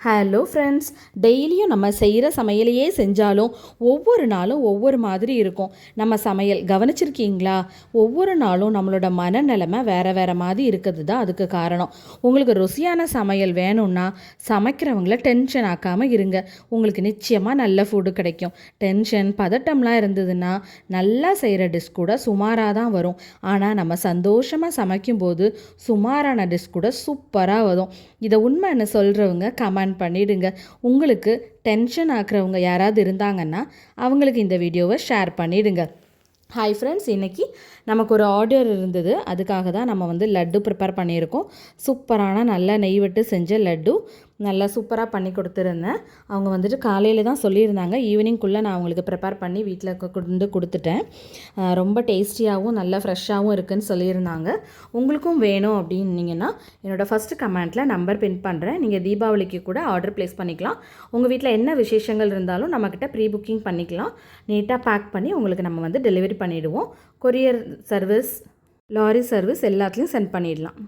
Hello friends, டெய்லியும் நம்ம செய்கிற சமையலையே செஞ்சாலும் ஒவ்வொரு நாளும் ஒவ்வொரு மாதிரி இருக்கும். நம்ம சமையல் கவனிச்சிருக்கீங்களா? ஒவ்வொரு நாளும் நம்மளோட மனநிலைமை வேறு வேறு மாதிரி இருக்கிறது தான் அதுக்கு காரணம். உங்களுக்கு ருசியான சமையல் வேணும்னா சமைக்கிறவங்கள டென்ஷன் ஆக்காமல் இருங்க. உங்களுக்கு நிச்சயமாக நல்ல ஃபுட்டு கிடைக்கும். டென்ஷன் பதட்டம்லாம் இருந்ததுன்னா நல்லா செய்கிற டிஷ் கூட சுமாராக தான் வரும். ஆனால் நம்ம சந்தோஷமாக சமைக்கும்போது சுமாரான டிஷ் கூட சூப்பராக வரும். இதை உண்மைன்னு சொல்கிறவங்க கமெண்ட் பண்ணிடுங்க. உங்களுக்கு டென்ஷன் ஆக்குறவங்க யாராவது இருந்தாங்கன்னா அவங்களுக்கு இந்த வீடியோவை ஷேர் பண்ணிடுங்க. ஹாய் ஃப்ரெண்ட்ஸ், இன்றைக்கி நமக்கு ஒரு ஆர்டர் இருந்தது. அதுக்காக தான் நம்ம லட்டு ப்ரிப்பேர் பண்ணியிருக்கோம். சூப்பரான நல்லா நெய் விட்டு செஞ்ச லட்டு நல்லா சூப்பராக பண்ணி கொடுத்துருந்தேன். அவங்க காலையில் தான் சொல்லியிருந்தாங்க. ஈவினிங்குள்ளே நான் அவங்களுக்கு ப்ரிப்பேர் பண்ணி வீட்டில் கொண்டு கொடுத்துட்டேன். ரொம்ப டேஸ்டியாகவும் நல்லா ஃப்ரெஷ்ஷாகவும் இருக்குதுன்னு சொல்லியிருந்தாங்க. உங்களுக்கும் வேணும் அப்படின்னீங்கன்னா என்னோடய ஃபஸ்ட்டு கமெண்ட்டில் நம்பர் பின் பண்ணுறேன். நீங்கள் தீபாவளிக்கு கூட ஆர்டர் ப்ளேஸ் பண்ணிக்கலாம். உங்கள் வீட்டில் என்ன விசேஷங்கள் இருந்தாலும் நம்மக்கிட்ட ப்ரீ புக்கிங் பண்ணிக்கலாம். நீட்டாக பேக் பண்ணி உங்களுக்கு நம்ம டெலிவரி பண்ணிவிடுவோம். கொரியர் சர்வீஸ், லாரி சர்வீஸ் எல்லாத்துலேயும் சென்ட் பண்ணிடலாம்.